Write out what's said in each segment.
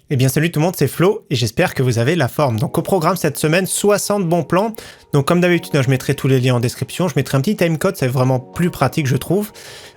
Eh bien salut tout le monde, c'est Flo et j'espère que vous avez la forme. Donc au programme cette semaine, 60 bons plans. Donc comme d'habitude, je mettrai tous les liens en description. Je mettrai un petit timecode, c'est vraiment plus pratique je trouve.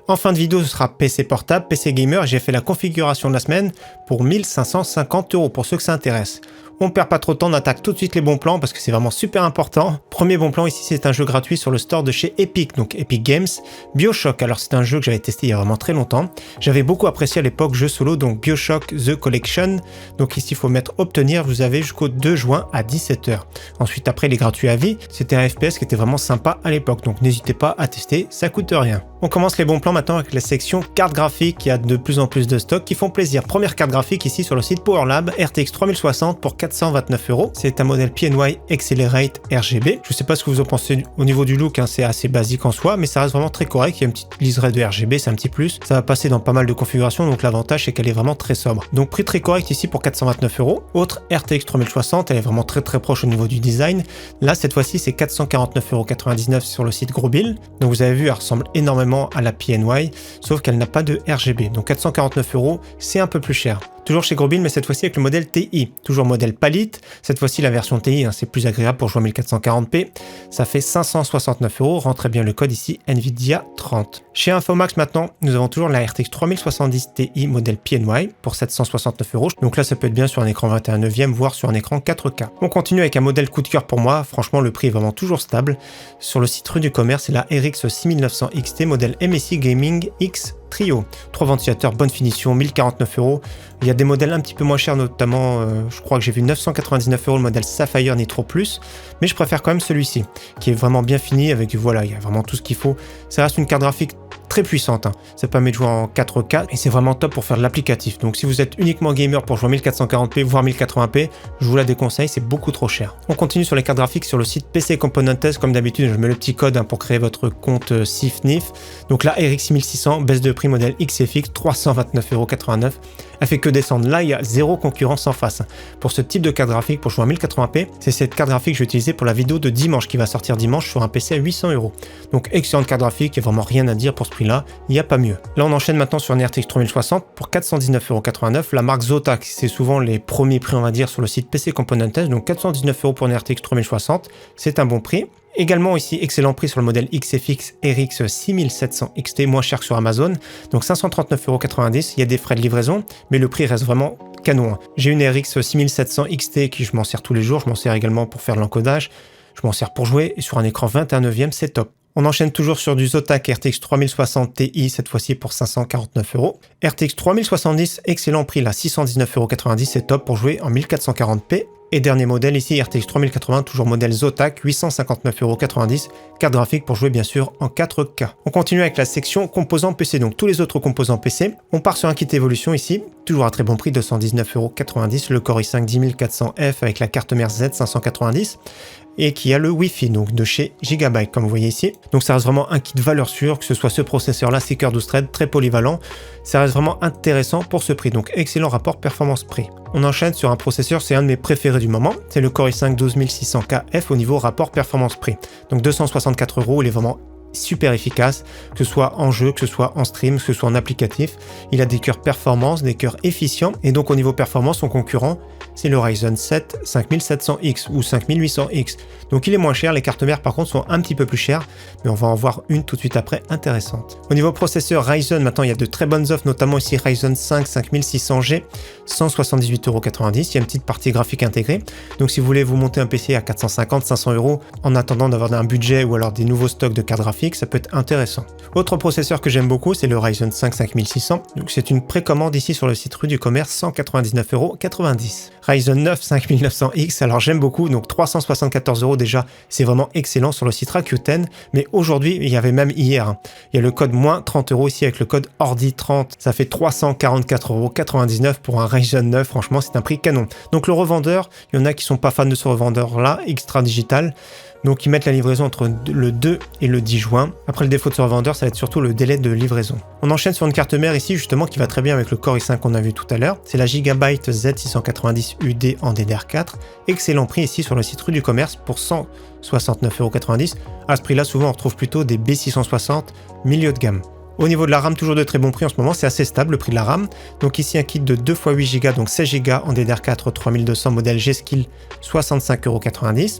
En fin de vidéo, ce sera PC portable, PC gamer. J'ai fait la configuration de la semaine pour 1550 € pour ceux que ça intéresse. On perd pas trop de temps, on attaque tout de suite les bons plans parce que c'est vraiment super important. Premier bon plan ici, c'est un jeu gratuit sur le store de chez Epic, donc Epic Games. BioShock, alors c'est un jeu que j'avais testé il y a vraiment très longtemps. J'avais beaucoup apprécié à l'époque jeu solo, donc BioShock The Collection. Donc ici, il faut mettre obtenir, vous avez jusqu'au 2 juin à 17 h. Ensuite, après, il est gratuit à vie. C'était un FPS qui était vraiment sympa à l'époque, donc n'hésitez pas à tester, ça coûte rien. On commence les bons plans maintenant avec la section cartes graphiques. Il y a de plus en plus de stocks qui font plaisir. Première carte graphique ici sur le site PowerLab, RTX 3060 pour 429 €. C'est un modèle PNY Accelerate RGB. Je sais pas ce que vous en pensez au niveau du look, c'est assez basique en soi, mais ça reste vraiment très correct. Il y a une petite liseré de RGB, c'est un petit plus. Ça va passer dans pas mal de configurations, donc l'avantage c'est qu'elle est vraiment très sobre. Donc prix très correct ici pour 429 €. Autre RTX 3060, elle est vraiment très proche au niveau du design. Là cette fois-ci c'est 449,99 € sur le site Grosbill. Donc vous avez vu, elle ressemble énormément à la PNY, sauf qu'elle n'a pas de RGB. Donc 449 €, c'est un peu plus cher. Toujours chez Grosbill, mais cette fois-ci avec le modèle TI. Toujours modèle Palit. Cette fois-ci, la version TI, c'est plus agréable pour jouer en 1440p. Ça fait 569 €. Rentrez bien le code ici, NVIDIA 30. Chez Infomax maintenant, nous avons toujours la RTX 3070 Ti modèle PNY pour 769 €. Donc là, ça peut être bien sur un écran 21/9, voire sur un écran 4K. On continue avec un modèle coup de cœur pour moi. Franchement, le prix est vraiment toujours stable. Sur le site Rue du Commerce, c'est la RX 6900 XT modèle MSI Gaming X Trio. 3 ventilateurs, bonne finition, 1049 €. Il y a des modèles un petit peu moins chers, notamment, je crois que j'ai vu 999 € le modèle Sapphire Nitro Plus, mais je préfère quand même celui-ci, qui est vraiment bien fini, avec, voilà, il y a vraiment tout ce qu'il faut. Ça reste une carte graphique très puissante, ça permet de jouer en 4K et c'est vraiment top pour faire de l'applicatif. Donc si vous êtes uniquement gamer pour jouer en 1440p voire 1080p, je vous la déconseille, c'est beaucoup trop cher. On continue sur les cartes graphiques sur le site PC Componentes. Comme d'habitude, je mets le petit code pour créer votre compte SIFNIF. Donc la RX 6600, baisse de prix modèle XFX, 329,89 €. Elle fait que descendre. Là, il y a zéro concurrence en face. Pour ce type de carte graphique, pour jouer en 1080p, c'est cette carte graphique que je vais utiliser pour la vidéo de dimanche qui va sortir dimanche sur un PC à 800 €. Donc excellente carte graphique, il n'y a vraiment rien à dire pour ce prix-là, il n'y a pas mieux. Là, on enchaîne maintenant sur une RTX 3060 pour 419,89 €. La marque Zotac, c'est souvent les premiers prix, on va dire, sur le site PC Componentes. Donc 419 € pour une RTX 3060, c'est un bon prix. Également ici, excellent prix sur le modèle XFX RX 6700 XT, moins cher que sur Amazon, donc 539,90 €. Il y a des frais de livraison, mais le prix reste vraiment canon. J'ai une RX 6700 XT qui je m'en sers tous les jours, je m'en sers également pour faire l'encodage, je m'en sers pour jouer, et sur un écran 21/9, c'est top. On enchaîne toujours sur du Zotac RTX 3060 Ti, cette fois-ci pour 549 €. RTX 3070, excellent prix là, 619,90 €, c'est top pour jouer en 1440p. Et dernier modèle ici, RTX 3080, toujours modèle Zotac, 859,90 €, carte graphique pour jouer bien sûr en 4K. On continue avec la section composants PC, donc tous les autres composants PC. On part sur un kit évolution ici, toujours à très bon prix, 219,90 €, le Core i5 10400F avec la carte mère Z590, et qui a le Wi-Fi, donc de chez Gigabyte, comme vous voyez ici. Donc ça reste vraiment un kit valeur sûre, que ce soit ce processeur-là, 6 cœurs 12 threads, très polyvalent. Ça reste vraiment intéressant pour ce prix, donc excellent rapport performance-prix. On enchaîne sur un processeur, c'est un de mes préférés du moment, c'est le Core i5 12600KF au niveau rapport performance-prix. Donc 264 €, il est vraiment super efficace, que ce soit en jeu, que ce soit en stream, que ce soit en applicatif. Il a des cœurs performance, des cœurs efficients, et donc au niveau performance, son concurrent, c'est le Ryzen 7 5700X ou 5800X. Donc il est moins cher, les cartes mères par contre sont un petit peu plus chères, mais on va en voir une tout de suite après intéressante. Au niveau processeur Ryzen, maintenant il y a de très bonnes offres, notamment ici Ryzen 5 5600G, 178,90 €, il y a une petite partie graphique intégrée. Donc si vous voulez vous monter un PC à 450-500 € en attendant d'avoir un budget ou alors des nouveaux stocks de cartes graphiques, ça peut être intéressant. Autre processeur que j'aime beaucoup, c'est le Ryzen 5 5600. Donc c'est une précommande ici sur le site Rue du Commerce, 199,90 €. Ryzen 9 5900X, alors j'aime beaucoup, donc 374 € déjà, c'est vraiment excellent sur le site Rakuten, mais aujourd'hui, il y avait même hier, il y a le code moins 30 € ici avec le code ORDI30, ça fait 344,99 € pour un Ryzen 9, franchement c'est un prix canon. Donc le revendeur, il y en a qui sont pas fans de ce revendeur-là, Extra Digital, donc ils mettent la livraison entre le 2 et le 10 juin. Après le défaut de ce revendeur, ça va être surtout le délai de livraison. On enchaîne sur une carte mère ici justement qui va très bien avec le Core i5 qu'on a vu tout à l'heure. C'est la Gigabyte Z690 UD en DDR4. Excellent prix ici sur le site Rue du Commerce pour 169,90 €. À ce prix-là, souvent on retrouve plutôt des B660 milieu de gamme. Au niveau de la RAM, toujours de très bon prix en ce moment, c'est assez stable le prix de la RAM. Donc ici un kit de 2 x 8 Go, donc 16 Go en DDR4 3200 modèle G-Skill, 65,90 €.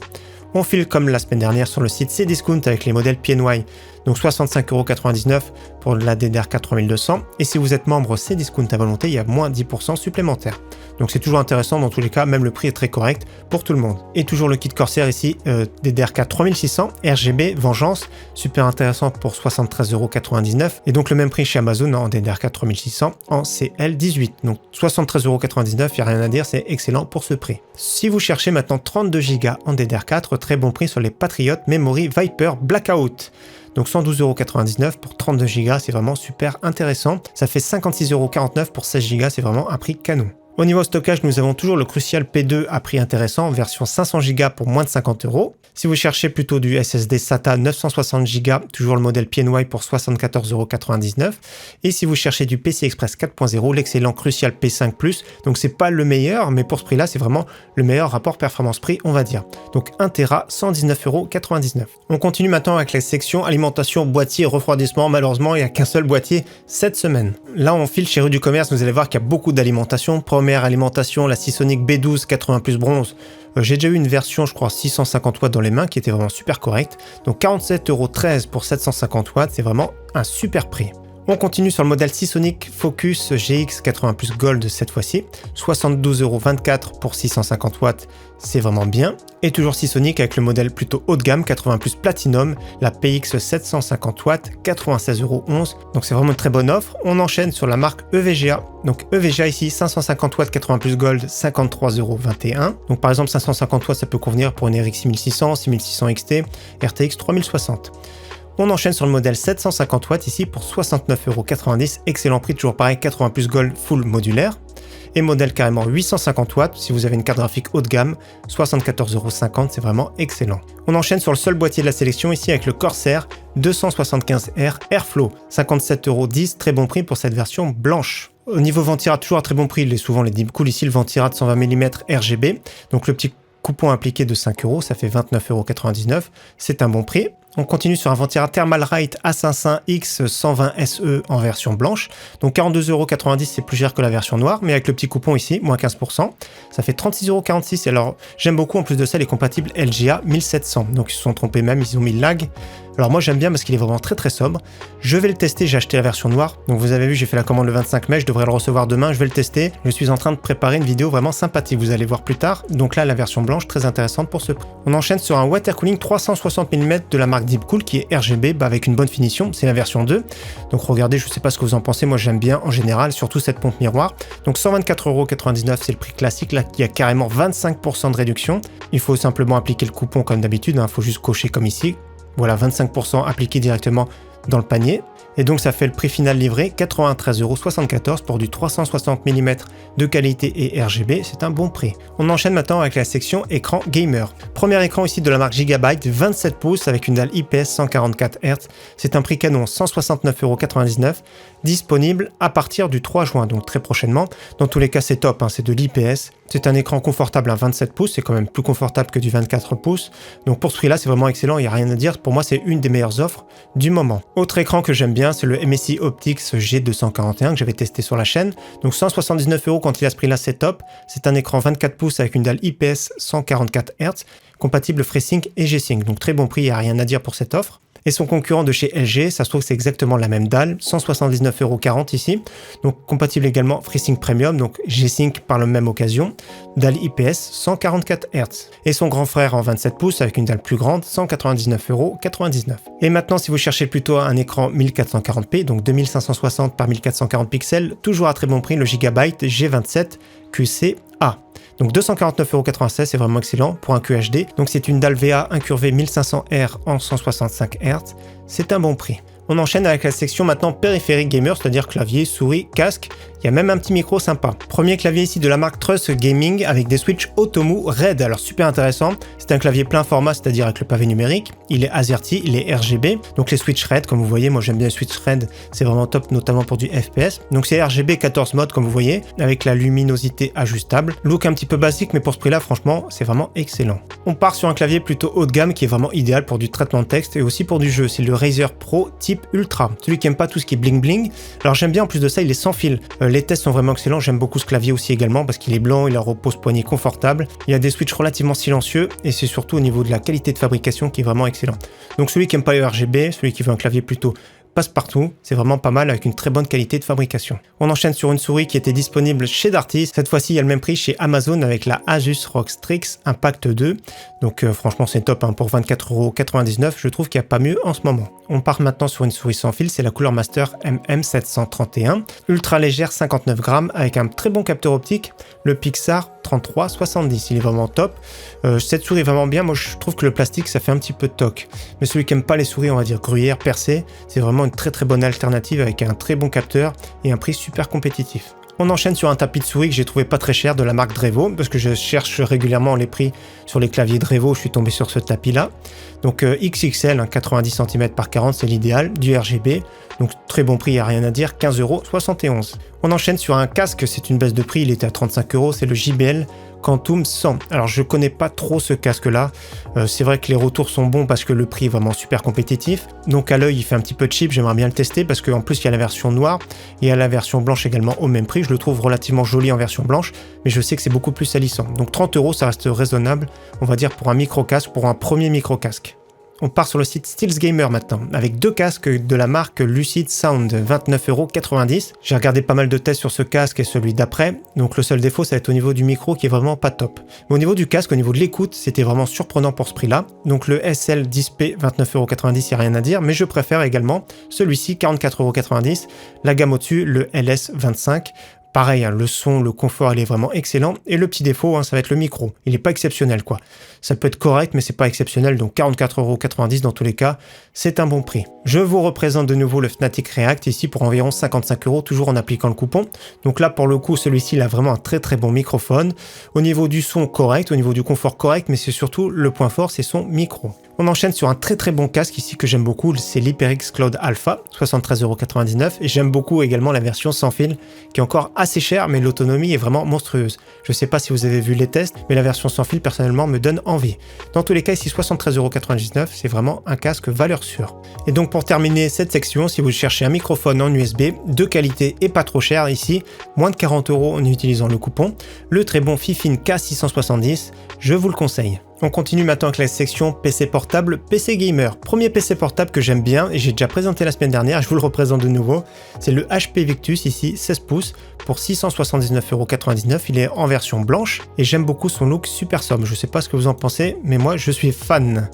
On file comme la semaine dernière sur le site Cdiscount avec les modèles PNY, donc 65,99 € pour la DDR4 3200. Et si vous êtes membre Cdiscount à volonté, il y a moins 10% supplémentaire. Donc c'est toujours intéressant dans tous les cas, même le prix est très correct pour tout le monde. Et toujours le kit Corsair ici, DDR4 3600, RGB, Vengeance, super intéressant pour 73,99 €. Et donc le même prix chez Amazon en DDR4 3600 en CL18. Donc 73,99 €, il n'y a rien à dire, c'est excellent pour ce prix. Si vous cherchez maintenant 32 Go en DDR4, très bon prix sur les Patriot Memory Viper Blackout. Donc 112,99 € pour 32 Go, c'est vraiment super intéressant. Ça fait 56,49 € pour 16 Go, c'est vraiment un prix canon. Au niveau stockage, nous avons toujours le Crucial P2 à prix intéressant, version 500 Go pour moins de 50 €. Si vous cherchez plutôt du SSD SATA 960 Go, toujours le modèle PNY pour 74,99 €. Et si vous cherchez du PCI Express 4.0, l'excellent Crucial P5+, donc c'est pas le meilleur, mais pour ce prix-là, c'est vraiment le meilleur rapport performance-prix, on va dire. Donc 1 Tera, 119,99 €. On continue maintenant avec la section alimentation, boîtier, refroidissement. Malheureusement, il n'y a qu'un seul boîtier cette semaine. Là, on file chez Rue du Commerce, vous allez voir qu'il y a beaucoup d'alimentation. Première alimentation, la Seasonic B12 80+ bronze. J'ai déjà eu une version, je crois, 650 watts dans les mains qui était vraiment super correcte. Donc 47,13 € pour 750 watts, c'est vraiment un super prix. On continue sur le modèle Seasonic Focus GX 80+ Gold cette fois-ci. 72,24 € pour 650 watts, c'est vraiment bien. Et toujours Seasonic avec le modèle plutôt haut de gamme 80+ Platinum, la PX 750 watts, 96,11 €. Donc c'est vraiment une très bonne offre. On enchaîne sur la marque EVGA. Donc EVGA ici, 550 watts 80+ Gold, 53,21 €. Donc par exemple 550 watts, ça peut convenir pour une RX 6600, 6600 XT, RTX 3060. On enchaîne sur le modèle 750 watts ici pour 69,90 €. Excellent prix, toujours pareil, 80+ Gold full modulaire. Et modèle carrément 850 watts si vous avez une carte graphique haut de gamme, 74,50 €, c'est vraiment excellent. On enchaîne sur le seul boîtier de la sélection ici avec le Corsair 275R Airflow, 57,10 €, très bon prix pour cette version blanche. Au niveau ventirad, toujours à très bon prix, il est souvent les Deepcool ici, le ventirad 120 mm RGB, donc le petit coupon appliqué de 5 €, ça fait 29,99 €, c'est un bon prix. On continue sur un ventirad Thermalright A55 X 120 SE en version blanche. Donc 42,90 €, c'est plus cher que la version noire, mais avec le petit coupon ici, moins 15%, ça fait 36,46 €. Et alors, j'aime beaucoup, en plus de ça, il est compatible LGA 1700. Donc ils se sont trompés même, ils ont mis lag. Alors moi j'aime bien parce qu'il est vraiment très très sobre. Je vais le tester, j'ai acheté la version noire. Donc vous avez vu, j'ai fait la commande le 25 mai, je devrais le recevoir demain, je vais le tester. Je suis en train de préparer une vidéo vraiment sympathique, vous allez voir plus tard. Donc là, la version blanche, très intéressante pour ce prix. On enchaîne sur un water cooling 360 mm de la marque Deepcool qui est RGB avec une bonne finition, c'est la version 2. Donc regardez, je sais pas ce que vous en pensez, moi j'aime bien en général, surtout cette pompe miroir. Donc 124,99 €, c'est le prix classique, là qui a carrément 25% de réduction. Il faut simplement appliquer le coupon comme d'habitude, il faut juste cocher comme ici. Voilà, 25% appliqué directement dans le panier. Et donc ça fait le prix final livré, 93,74 € pour du 360 mm de qualité et RGB, c'est un bon prix. On enchaîne maintenant avec la section écran gamer. Premier écran ici de la marque Gigabyte, 27 pouces avec une dalle IPS 144 Hz. C'est un prix canon, 169,99 €, disponible à partir du 3 juin, donc très prochainement. Dans tous les cas, c'est top, c'est de l'IPS. C'est un écran confortable à 27 pouces, c'est quand même plus confortable que du 24 pouces. Donc pour ce prix-là, c'est vraiment excellent, il n'y a rien à dire. Pour moi, c'est une des meilleures offres du moment. Autre écran que j'aime bien, c'est le MSI Optics G241 que j'avais testé sur la chaîne. Donc 179 € quand il a ce prix-là, c'est top. C'est un écran 24 pouces avec une dalle IPS 144 Hz, compatible FreeSync et G-Sync. Donc très bon prix, il n'y a rien à dire pour cette offre. Et son concurrent de chez LG, ça se trouve que c'est exactement la même dalle, 179,40 € ici, donc compatible également FreeSync Premium, donc G-Sync par la même occasion, dalle IPS 144 Hz. Et son grand frère en 27 pouces avec une dalle plus grande, 199,99 €. Et maintenant, si vous cherchez plutôt un écran 1440p, donc 2560 par 1440 pixels, toujours à très bon prix, le Gigabyte G27 QCA. Donc 249,96 €, c'est vraiment excellent pour un QHD. Donc c'est une dalle VA incurvée 1500R en 165 Hz. C'est un bon prix. On enchaîne avec la section maintenant périphérique gamer, c'est-à-dire clavier, souris, casque. Il y a même un petit micro sympa. Premier clavier ici de la marque Trust Gaming avec des switches Otomu Red. Alors super intéressant. C'est un clavier plein format, c'est-à-dire avec le pavé numérique. Il est AZERTY, il est RGB. Donc les switches Red, comme vous voyez, moi j'aime bien les switches Red. C'est vraiment top, notamment pour du FPS. Donc c'est RGB 14 modes, comme vous voyez, avec la luminosité ajustable. Look un petit peu basique, mais pour ce prix-là, franchement, c'est vraiment excellent. On part sur un clavier plutôt haut de gamme qui est vraiment idéal pour du traitement de texte et aussi pour du jeu. C'est le Razer Pro Type type Ultra, celui qui aime pas tout ce qui est bling bling. Alors j'aime bien, en plus de ça, il est sans fil. Les tests sont vraiment excellents, j'aime beaucoup ce clavier aussi également parce qu'il est blanc, il a un repose-poignet confortable, il a des switches relativement silencieux et c'est surtout au niveau de la qualité de fabrication qui est vraiment excellent. Donc celui qui aime pas le RGB, celui qui veut un clavier plutôt passe-partout, c'est vraiment pas mal avec une très bonne qualité de fabrication. On enchaîne sur une souris qui était disponible chez Darty. Cette fois-ci, il y a le même prix chez Amazon avec la Asus ROG Strix Impact 2. Donc franchement, c'est top hein, pour 24,99 €. Je trouve qu'il n'y a pas mieux en ce moment. On part maintenant sur une souris sans fil, c'est la Cooler Master MM731. Ultra légère, 59 grammes, avec un très bon capteur optique, le Pixar 3370. Il est vraiment top. Cette souris est vraiment bien. Moi, je trouve que le plastique, ça fait un petit peu de toc. Mais celui qui aime pas les souris, on va dire gruyère, percée, c'est vraiment une très bonne alternative avec un très bon capteur et un prix super compétitif. On enchaîne sur un tapis de souris que j'ai trouvé pas très cher de la marque Drevo, parce que je cherche régulièrement les prix sur les claviers Drevo, je suis tombé sur ce tapis là. Donc XXL, 90 cm par 40, c'est l'idéal, du RGB, donc très bon prix, il n'y a rien à dire, 15,71 €. On enchaîne sur un casque, c'est une baisse de prix, il était à 35 €, c'est le JBL Quantum 100. Alors je connais pas trop ce casque là, c'est vrai que les retours sont bons parce que le prix est vraiment super compétitif, donc à l'œil il fait un petit peu cheap, j'aimerais bien le tester parce qu'en plus il y a la version noire et il y a la version blanche également au même prix, je le trouve relativement joli en version blanche, mais je sais que c'est beaucoup plus salissant, donc 30 € ça reste raisonnable, on va dire pour un micro casque, pour un premier micro casque. On part sur le site Steels Gamer maintenant, avec deux casques de la marque Lucid Sound, 29,90 €. J'ai regardé pas mal de tests sur ce casque et celui d'après, donc le seul défaut ça va être au niveau du micro qui est vraiment pas top. Mais au niveau du casque, au niveau de l'écoute, c'était vraiment surprenant pour ce prix-là. Donc le SL 10P, 29,90 €, il n'y a rien à dire, mais je préfère également celui-ci, 44,90 €. La gamme au-dessus, le LS 25. Pareil, hein, le son, le confort, il est vraiment excellent. Et le petit défaut, hein, ça va être le micro. Il n'est pas exceptionnel, quoi. Ça peut être correct, mais c'est pas exceptionnel. Donc 44,90 € dans tous les cas, c'est un bon prix. Je vous représente de nouveau le Fnatic React ici pour environ 55 €, toujours en appliquant le coupon. Donc là, pour le coup, celui-ci, il a vraiment un très bon microphone. Au niveau du son, correct. Au niveau du confort, correct. Mais c'est surtout le point fort, c'est son micro. On enchaîne sur un très bon casque ici que j'aime beaucoup, c'est l'HyperX Cloud Alpha, 73,99 €. Et j'aime beaucoup également la version sans fil, qui est encore assez chère, mais l'autonomie est vraiment monstrueuse. Je sais pas si vous avez vu les tests, mais la version sans fil, personnellement, me donne envie. Dans tous les cas, ici, 73,99 €, c'est vraiment un casque valeur sûre. Et donc, pour terminer cette section, si vous cherchez un microphone en USB, de qualité et pas trop cher, ici, moins de 40 € en utilisant le coupon, le très bon Fifine K670, je vous le conseille. On continue maintenant avec la section PC portable, PC gamer. Premier PC portable que j'aime bien et j'ai déjà présenté la semaine dernière, je vous le représente de nouveau. C'est le HP Victus ici, 16 pouces pour 679,99 €. Il est en version blanche et j'aime beaucoup son look super sobre. Je sais pas ce que vous en pensez, mais moi je suis fan.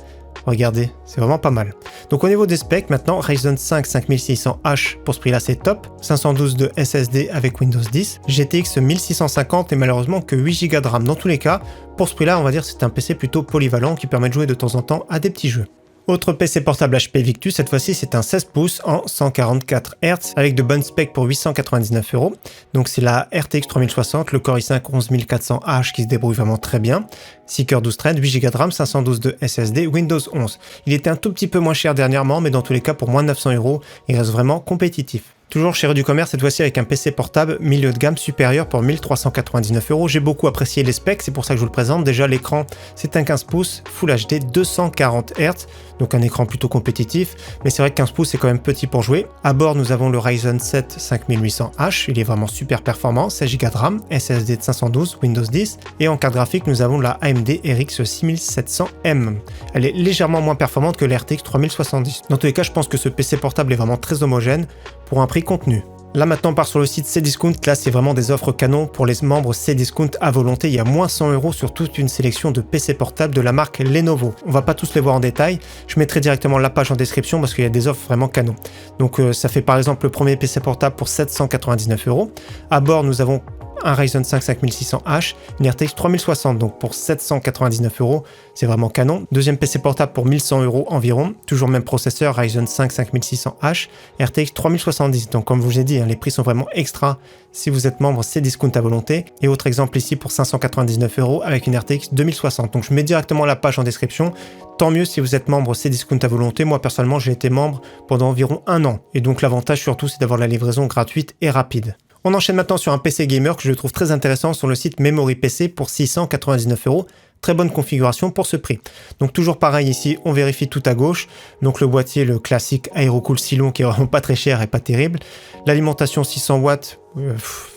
Regardez, c'est vraiment pas mal. Donc au niveau des specs, maintenant, Ryzen 5 5600H, pour ce prix-là, c'est top. 512 de SSD avec Windows 10. GTX 1650 et malheureusement que 8 Go de RAM. Dans tous les cas, pour ce prix-là, on va dire que c'est un PC plutôt polyvalent qui permet de jouer de temps en temps à des petits jeux. Autre PC portable HP Victus, cette fois-ci c'est un 16 pouces en 144 Hz avec de bonnes specs pour 899 €. Donc c'est la RTX 3060, le Core i5 11400H qui se débrouille vraiment très bien. 6 cœurs 12 threads, 8 Go de RAM, 512 de SSD, Windows 11. Il était un tout petit peu moins cher dernièrement, mais dans tous les cas pour moins de 900 €, il reste vraiment compétitif. Toujours chez Rue du Commerce, cette fois-ci avec un PC portable milieu de gamme supérieur pour 1399 €. J'ai beaucoup apprécié les specs, c'est pour ça que je vous le présente. Déjà l'écran, c'est un 15 pouces Full HD 240 Hz, donc un écran plutôt compétitif, mais c'est vrai que 15 pouces c'est quand même petit pour jouer. À bord, nous avons le Ryzen 7 5800H, il est vraiment super performant, 16 Go de RAM, SSD de 512, Windows 10, et en carte graphique, nous avons la AMD RX 6700M. Elle est légèrement moins performante que la RTX 3070. Dans tous les cas, je pense que ce PC portable est vraiment très homogène pour un prix contenu. Là maintenant on part sur le site Cdiscount, là c'est vraiment des offres canon pour les membres Cdiscount à volonté, il y a moins 100 € sur toute une sélection de PC portables de la marque Lenovo. On va pas tous les voir en détail, je mettrai directement la page en description parce qu'il y a des offres vraiment canon. Donc ça fait par exemple le premier PC portable pour 799 €. À bord nous avons un Ryzen 5 5600H, une RTX 3060, donc pour 799 €, c'est vraiment canon. Deuxième PC portable pour 1100 € environ, toujours même processeur, Ryzen 5 5600H, RTX 3070, donc comme je vous ai dit, hein, les prix sont vraiment extra si vous êtes membre Cdiscount à volonté. Et autre exemple ici pour 599 € avec une RTX 2060, donc je mets directement la page en description. Tant mieux si vous êtes membre Cdiscount à volonté, moi personnellement j'ai été membre pendant environ 1 an, et donc l'avantage surtout c'est d'avoir la livraison gratuite et rapide. On enchaîne maintenant sur un PC gamer que je trouve très intéressant sur le site Memory PC pour 699 €, très bonne configuration pour ce prix. Donc toujours pareil ici, on vérifie tout à gauche. Donc le boîtier, le classique Aerocool Silon qui est vraiment pas très cher et pas terrible. L'alimentation 600 watts,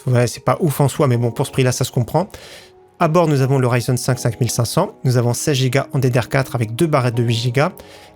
ouais, c'est pas ouf en soi, mais bon, pour ce prix-là, ça se comprend. À bord, nous avons le Ryzen 5 5500, nous avons 16 Go en DDR4 avec 2 barrettes de 8 Go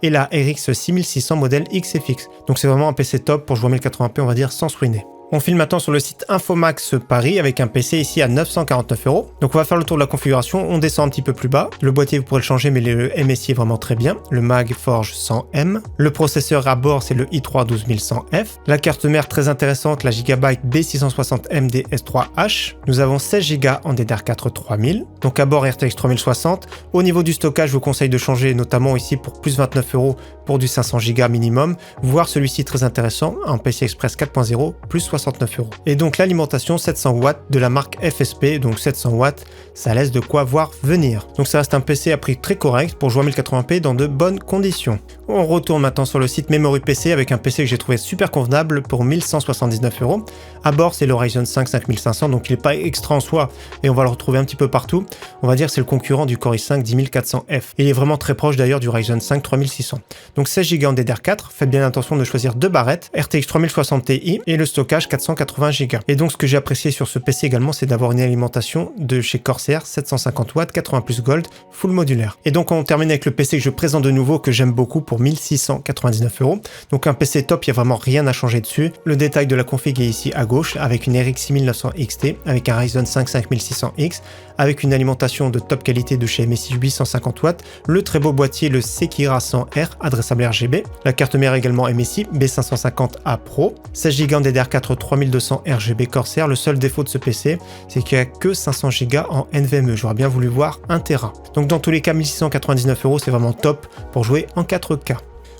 et la RX 6600 modèle XFX. Donc c'est vraiment un PC top pour jouer en 1080p, on va dire, sans se ruiner. On file maintenant sur le site Infomax Paris avec un PC ici à 949 €. Donc on va faire le tour de la configuration, on descend un petit peu plus bas. Le boîtier vous pourrez le changer mais le MSI est vraiment très bien. Le Mag Forge 100M. Le processeur à bord c'est le i3 12100F. La carte mère très intéressante, la Gigabyte B660MD S3H. Nous avons 16 Go en DDR4 3000. Donc à bord RTX 3060. Au niveau du stockage, je vous conseille de changer notamment ici pour plus 29 € pour du 500 Go minimum. Voire celui-ci très intéressant, un PCI Express 4.0 plus 69 €. Et donc l'alimentation 700 watts de la marque FSP, donc 700 watts, ça laisse de quoi voir venir. Donc ça reste un PC à prix très correct pour jouer en 1080p dans de bonnes conditions. On retourne maintenant sur le site Memory PC avec un PC que j'ai trouvé super convenable pour 1179 €. À bord c'est le Ryzen 5 5500, donc il n'est pas extra en soi et on va le retrouver un petit peu partout. On va dire que c'est le concurrent du Core i5 10400F. Et il est vraiment très proche d'ailleurs du Ryzen 5 3600. Donc 16 Go en DDR4, faites bien attention de choisir deux barrettes, RTX 3060 Ti et le stockage 480 Go. Et donc ce que j'ai apprécié sur ce PC également, c'est d'avoir une alimentation de chez Corsair 750 watts 80 plus Gold full modulaire. Et donc on termine avec le PC que je présente de nouveau, que j'aime beaucoup pour 1699 €. Donc un PC top, il n'y a vraiment rien à changer dessus. Le détail de la config est ici à gauche avec une RX 6900 XT, avec un Ryzen 5 5600X, avec une alimentation de top qualité de chez MSI 850 watts, le très beau boîtier le Sekira 100R adressable RGB, la carte mère également MSI B550A Pro, 16 Go en DDR4 3200 RGB Corsair. Le seul défaut de ce PC, c'est qu'il n'y a que 500 Go en NVMe. J'aurais bien voulu voir 1 Tera. Donc dans tous les cas, 1699 €, c'est vraiment top pour jouer en 4K.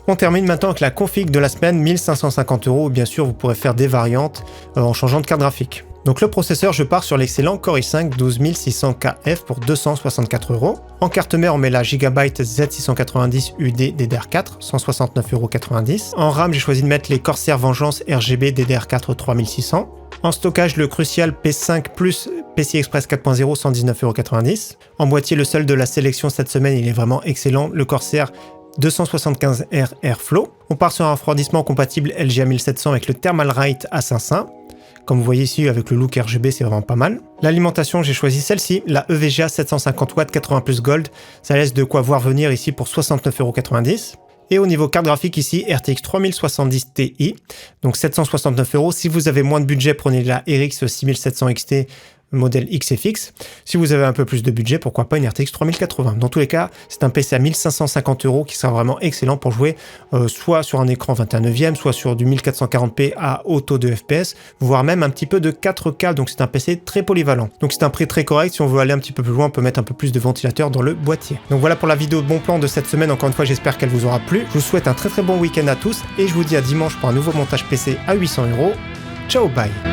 On termine maintenant avec la config de la semaine, 1550 €. Bien sûr, vous pourrez faire des variantes en changeant de carte graphique. Donc le processeur, je pars sur l'excellent Core i5 12600KF pour 264 €. En carte mère, on met la Gigabyte Z690 UD DDR4, 169,90 €. En RAM, j'ai choisi de mettre les Corsair Vengeance RGB DDR4 3600. En stockage, le Crucial P5 Plus PCI Express 4.0, 119,90 €. En boîtier, le seul de la sélection cette semaine, il est vraiment excellent, le Corsair 275R Airflow. On part sur un refroidissement compatible LGA 1700 avec le Thermalright Assassin. Comme vous voyez ici, avec le look RGB, c'est vraiment pas mal. L'alimentation, j'ai choisi celle-ci, la EVGA 750 watts 80 plus Gold. Ça laisse de quoi voir venir ici pour 69,90 €. Et au niveau carte graphique ici, RTX 3070 Ti, donc 769 €. Si vous avez moins de budget, prenez la RX 6700 XT modèle XFX. Si vous avez un peu plus de budget, pourquoi pas une RTX 3080. Dans tous les cas, c'est un PC à 1550 € qui sera vraiment excellent pour jouer soit sur un écran 21/9, soit sur du 1440p à haut taux de FPS, voire même un petit peu de 4K. Donc c'est un PC très polyvalent. Donc c'est un prix très correct. Si on veut aller un petit peu plus loin, on peut mettre un peu plus de ventilateur dans le boîtier. Donc voilà pour la vidéo de bon plan de cette semaine. Encore une fois, j'espère qu'elle vous aura plu. Je vous souhaite un très bon week-end à tous et je vous dis à dimanche pour un nouveau montage PC à 800 €. Ciao, bye.